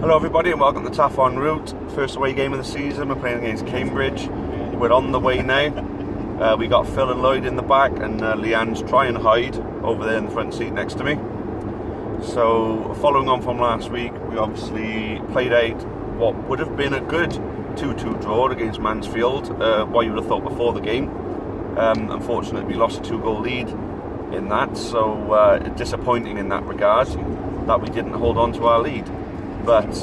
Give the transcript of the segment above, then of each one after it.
Hello everybody and welcome to Taff en route. First away game of the season, we're playing against Cambridge. We're on the way now. We got Phil and Lloyd in the back and Leanne's trying to hide over there in the front seat next to me. So following on from last week, we obviously played out what would have been a good 2-2 draw against Mansfield, what you would have thought before the game. Unfortunately we lost a 2-goal lead in that, so disappointing in that regard that we didn't hold on to our lead. But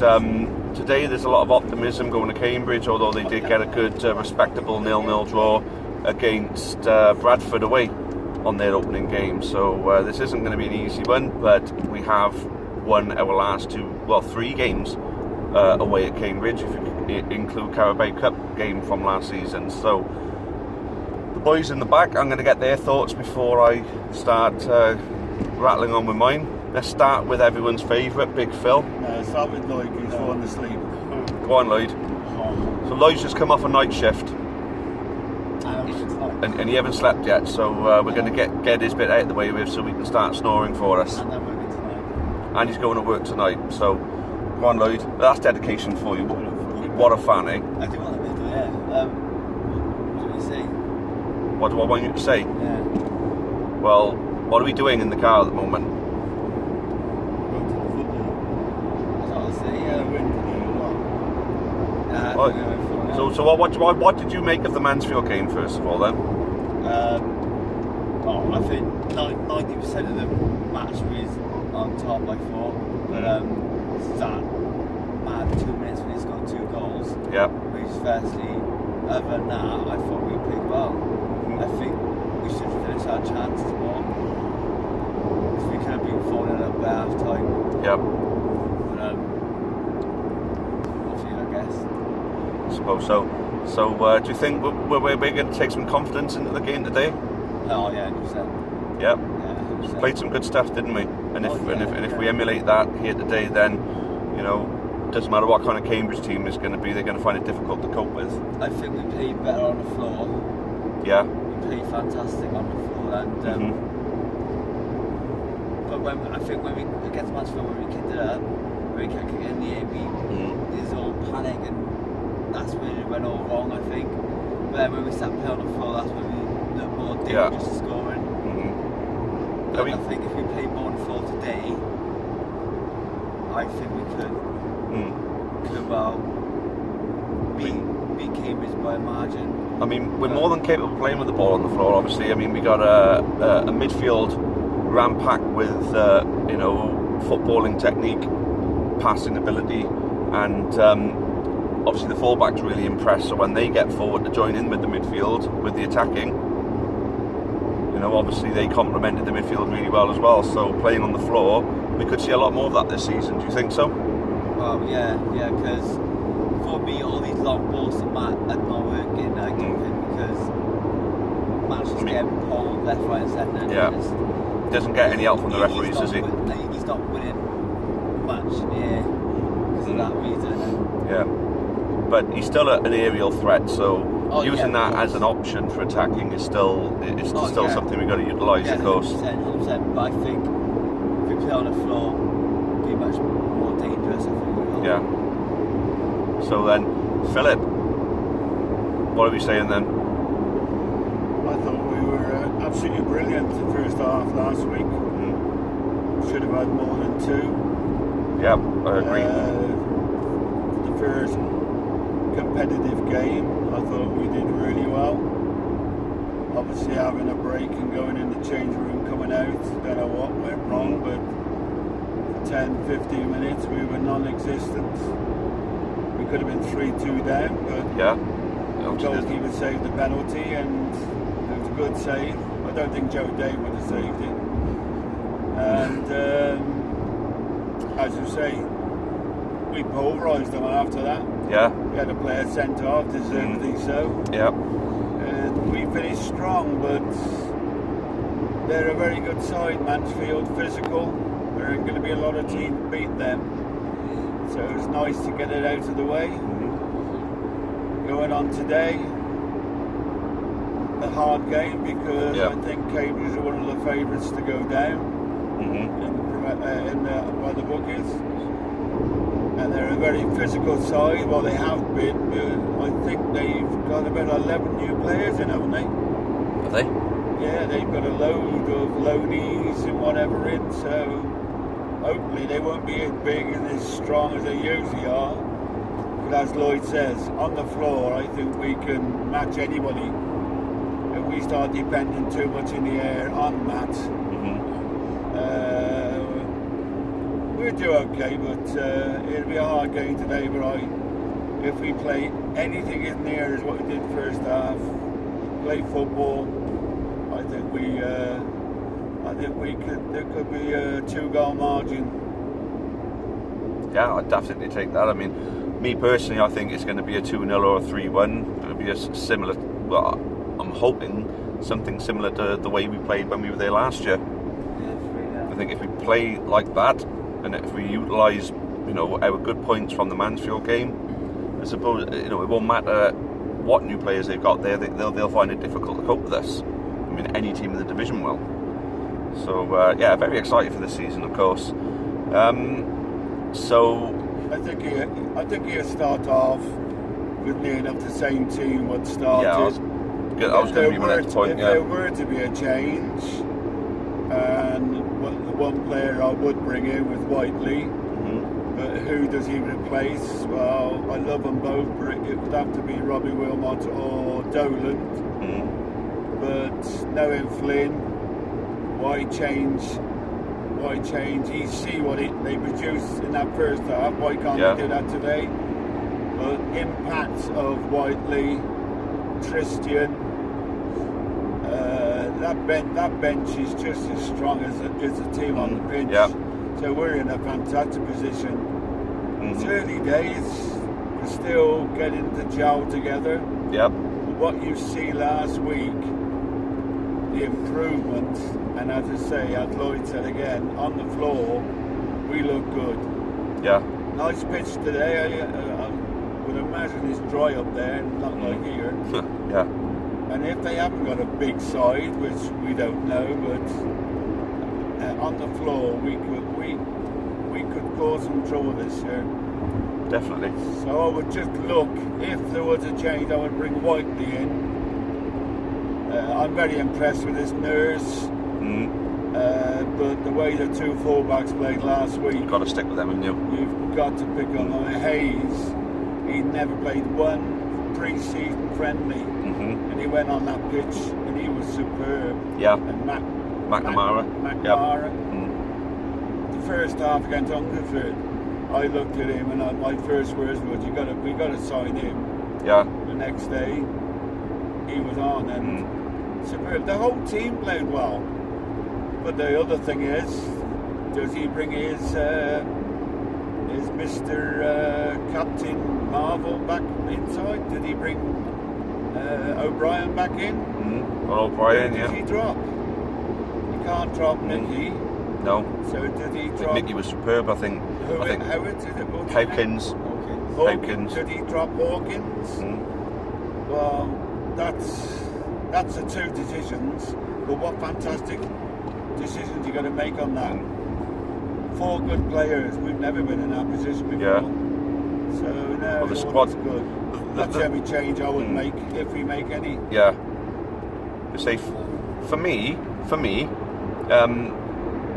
today there's a lot of optimism going to Cambridge, although they did get a good, respectable 0-0 draw against Bradford away on their opening game. So this isn't going to be an easy one, but we have won our last three games away at Cambridge, if you include Carabao Cup game from last season. So the boys in the back, I'm going to get their thoughts before I start rattling on with mine. Let's start with everyone's favourite, Big Phil. Start with Lloyd, he's fallen asleep. Go on, Lloyd. So Lloyd's just come off a night shift. And he hasn't slept yet, so we're going to get his bit out of the way with so we can start snoring for us. And then working tonight. And he's going to work tonight, so go on, Lloyd. That's dedication for you. What a fan, eh? I do want to do, yeah. What do you say? What do I want you to say? Yeah. Well, what are we doing in the car at the moment? So what did you make of the Mansfield game first of all then? I think 90% of the match was on top by 4, but it's that mad 2 minutes when he's got 2 goals. Yeah. Which firstly, other than that, I thought we played well. I think we should finish our chances more, because we could have been 4-0 up by half time. Yeah. But I guess. I suppose so. So do you think we're going to take some confidence into the game today? Oh yeah, 100%. Yeah. 100%. Played some good stuff, didn't we? And if we emulate that here today, then doesn't matter what kind of Cambridge team is going to be, they're going to find it difficult to cope with. I think we played better on the floor. Yeah. We played fantastic on the floor, and but when we against Mansfield, when we kicked it up, when we kept kicking in the air, there's all panic, and that's where it went all wrong, I think. But then when we sat play on the floor, that's when we looked more dangerous to scoring. But I think if we played more on the floor today, I think we could beat Cambridge by a margin. I mean, we're more than capable of playing with the ball on the floor, obviously. I mean, we got a midfield ram-packed with footballing technique, passing ability, and obviously the fullbacks really impressed, so when they get forward to join in with the midfield, with the attacking, obviously they complemented the midfield really well as well, so playing on the floor, we could see a lot more of that this season. Do you think so? Well, yeah, because for me, all these long balls are not working, I don't think, because Matt's just getting pulled left, right and centre. Yeah. Doesn't get any help from the referees, does he? He's not winning much because of that reason. Yeah. But he's still an aerial threat, so using that as an option for attacking is still something we've got to utilise, of course. 100%. But I think if we play on the floor, it'll be much more dangerous. I think we will. Yeah. So then, Philip, what are we saying then? I thought we were absolutely brilliant the first half last week. Should have had more than 2. Yeah, I agree. The first competitive game, I thought we did really well. Obviously having a break and going in the change room, coming out, don't know what went wrong, but for 10-15 minutes we were non-existent. We could have been 3-2 down, but the goalkeeper saved the penalty and it was a good save. I don't think Joe Day would have saved it. And as you say, we pulverised them after that. Yeah. We had a player sent off, deservedly so. Yeah. We finished strong, but they're a very good side, Mansfield, physical. There ain't going to be a lot of teams beat them. So it was nice to get it out of the way. Going on today, a hard game because I think Cambridge are one of the favourites to go down by the bookies. And they're a very physical side. Well, they have been. I think they've got about 11 new players in, haven't they? Are they? Yeah, they've got a load of loanies and whatever in, so hopefully they won't be as big and as strong as they usually are. But as Lloyd says, on the floor, I think we can match anybody. If we start depending too much in the air on Matt, we'll do okay, but it'll be a hard game today. But if we play anything as near as what we did first half, play football, I think there could be a 2-goal margin. Yeah, I'd definitely take that. I mean, me personally, I think it's going to be a 2-0 or a 3-1. It'll be a similar. Well, I'm hoping something similar to the way we played when we were there last year. I think if we play like that, and if we utilise, our good points from the Mansfield game, I suppose, it won't matter what new players they've got there. They'll find it difficult to cope with us. I mean, any team in the division will. So very excited for this season, of course. I think he'll start off with near enough the same team what started. Yeah, I was going to be my next point. If there were to be a change, and the one player I would bring in was Whiteley, but who does he replace? Well, I love them both, but it would have to be Robbie Wilmot or Dolan. But knowing Flynn, why change? You see what they produced in that first half. Why can't they do that today? But impact of Whiteley, Tristan, that bench is just as strong as the team on the pitch. So we're in a fantastic position. It's early days. We're still getting to gel together. What you see last week, the improvement, and as I say, as Lloyd said again, on the floor, we look good. Nice pitch today. I would imagine it's dry up there, not like here. And if they haven't got a big side, which we don't know, but on the floor, we could cause some trouble this year. Definitely. So I would just look, if there was a change, I would bring Whiteley in. I'm very impressed with this Nurse, but the way the two fullbacks played last week, you've got to stick with them, haven't you? You've got to pick on Hayes. He never played one pre-season friendly, and he went on that pitch and he was superb. And McNamara. The first half against Hungerford, I looked at him and my first words was, we got to sign him. The next day, he was on and superb. The whole team played well. But the other thing is, does he bring his Mr. Captain Marvel back inside? Did he bring O'Brien back in? Well, O'Brien, Did he drop? You can't drop Nicky. No. So did he drop? Nicky was superb, I think. Howard, is it? Hawkins. Did he drop Hawkins? Well, that's the two decisions. But what fantastic decisions you got to make on that. 4 good players. We've never been in that position before. So no, the squad's good. That's every change I would make if we make any. Say for me,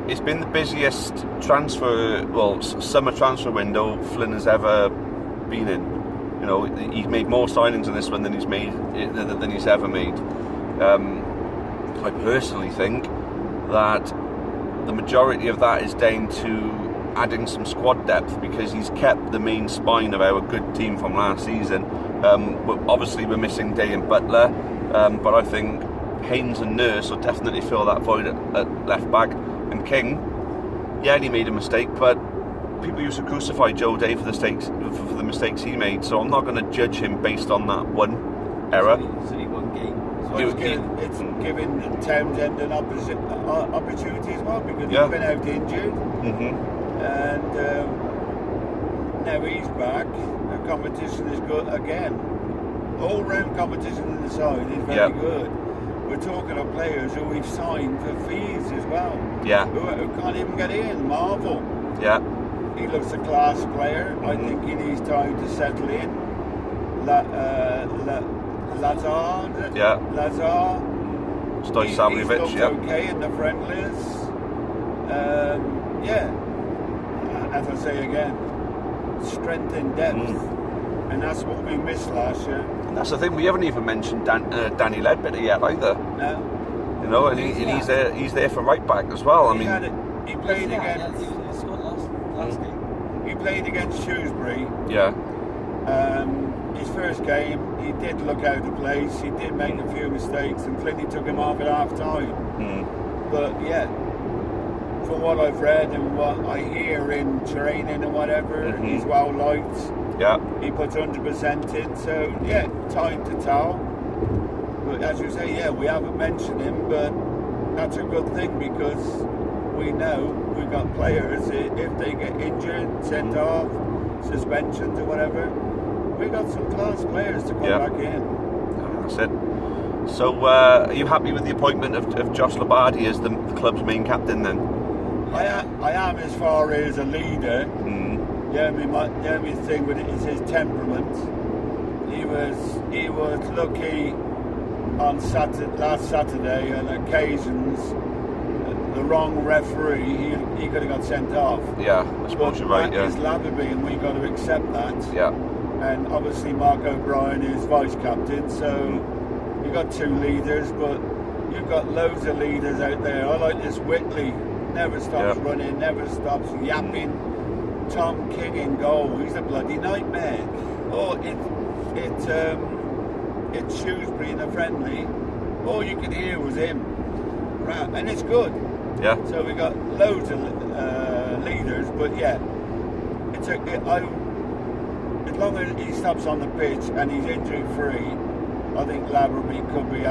it's been the busiest summer transfer window Flynn has ever been in. He's made more signings in this one than he's ever made. I personally think that the majority of that is down to adding some squad depth, because he's kept the main spine of our good team from last season. Obviously we're missing Day and Butler, but I think Haynes and Nurse will definitely fill that void at left back. And King, he made a mistake, but people used to crucify Joe Day for the mistakes he made, so I'm not going to judge him based on that one error. It's only one game. It's giving Townsend an opportunity as well, because he's been out injured, and now he's back. The competition is good again. All round competition in the side is very good. We're talking of players who we've signed for fees as well. Who can't even get in. Marvel. he looks a class player. I think he needs time to settle in. Lazar. Yeah. Lazar. Stojsavljevic, He's looked okay in the friendlies. Yeah. As I say again, strength in depth. And that's what we missed last year. And that's the thing, we haven't even mentioned Danny Ledbetter yet either. No. You know, and he's there for right back as well. He played against. He scored last game. He played against Shrewsbury. Yeah. His first game, he did look out of place. He did make a few mistakes, and Flinty took him off at half time. But yeah, from what I've read and what I hear in training and whatever, he's well liked. Yeah. He puts 100% in. So yeah, time to tell. But as you say, yeah, we haven't mentioned him, but that's a good thing because we know we've got players, if they get injured, sent off, suspensions or whatever, we got some class players to come back in. That's it. So are you happy with the appointment of Josh Labardi as the club's main captain then? I am as far as a leader. The only thing with it is his temperament. He was lucky on last Saturday on occasions. The wrong referee, he could have got sent off. Yeah, I suppose you're right. That is Latterby, and we've got to accept that. Yeah. And obviously Mark O'Brien is vice captain, so you've got two leaders, but you've got loads of leaders out there. I like this Whitley, never stops running, never stops yapping. Tom King in goal, he's a bloody nightmare. Oh, it's Shrewsbury in the friendly. All you could hear was him, and it's good. Yeah. So we got loads of leaders, but yeah, as long as he stops on the pitch and he's injury free, I think Laverby could be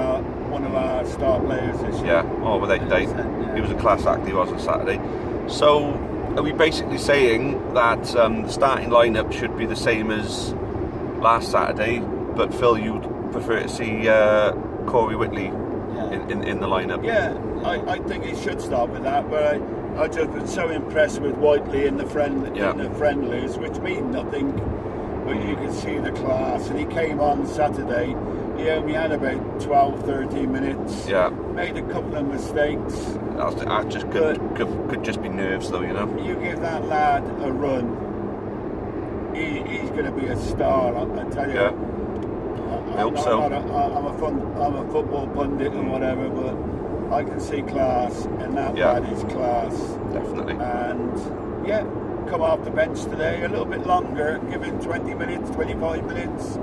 one of our star players this year. Yeah. Oh, without doubt. He was a class act. He was on Saturday. So are we basically saying that the starting lineup should be the same as last Saturday, but Phil, you'd prefer to see Corey Whitley in the lineup? Yeah, I think he should start with that, but I just was so impressed with Whiteley in the friendlies, which mean nothing, but you could see the class. And he came on Saturday, he only had about 12-13 minutes. Yeah. Made a couple of mistakes. That just could just be nerves, though, you know. You give that lad a run, he's going to be a star. I tell you. Yeah. I hope so. I'm a football pundit and whatever, but I can see class, and that lad is class. Definitely. And yeah, come off the bench today a little bit longer, give him 20 minutes, 25 minutes,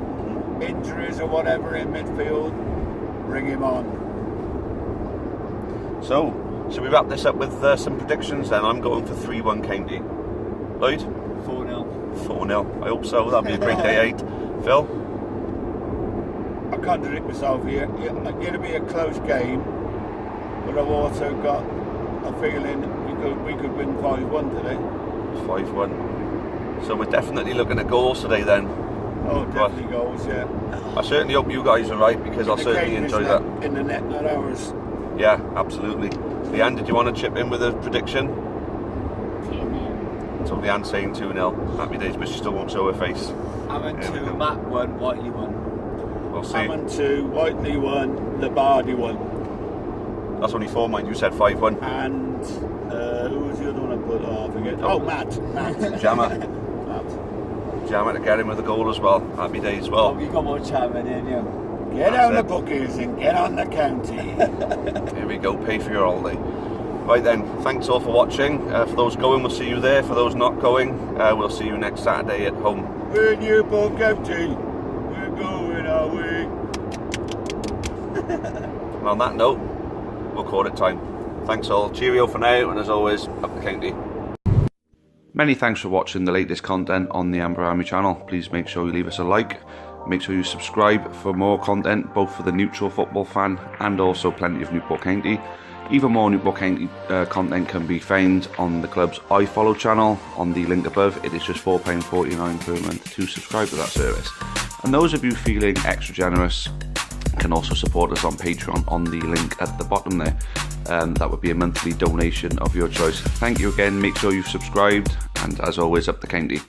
injuries or whatever in midfield, bring him on. So, should we wrap this up with some predictions then? I'm going for 3-1 County. Lloyd? 4-0. 4-0. I hope so. That'll be a great day 8. Phil? I contradict myself here. It'll be a close game, but I've also got a feeling we could win 5-1 today. 5-1. So we're definitely looking at goals today then. Oh, definitely goals, yeah. I certainly hope you guys are right, because I'll certainly enjoy that. In the net, not ours. Yeah, absolutely. Leanne, did you want to chip in with a prediction? 2-0. So Leanne's saying 2-0. Happy days, but she still won't show her face. Ammon 2, Matt 1, Whiteley 1. We'll see. Ammon 2, Whiteley 1, Labardi 1. That's only 4, mind you, said 5-1. And who was the other one I put? Oh, I forget. Oh, Matt. Jammer. Matt. Jammer to get him with a goal as well. Happy days as well. Oh, you got more chairman in you. Get on the bookies and get on the county. Here we go, pay for your holiday. Right then, thanks all for watching. For those going, we'll see you there. For those not going, we'll see you next Saturday at home. We're Newport County. We're going our way. And on that note, we'll call it time. Thanks all. Cheerio for now, and as always, up the county. Many thanks for watching the latest content on the Amber Army channel. Please make sure you leave us a like. Make sure you subscribe for more content, both for the neutral football fan and also plenty of Newport County. Even more Newport County content can be found on the club's iFollow channel on the link above. It is just £4.49 per month to subscribe to that service. And those of you feeling extra generous, can also support us on Patreon on the link at the bottom there. That would be a monthly donation of your choice. Thank you again, make sure you've subscribed, and as always, up the county.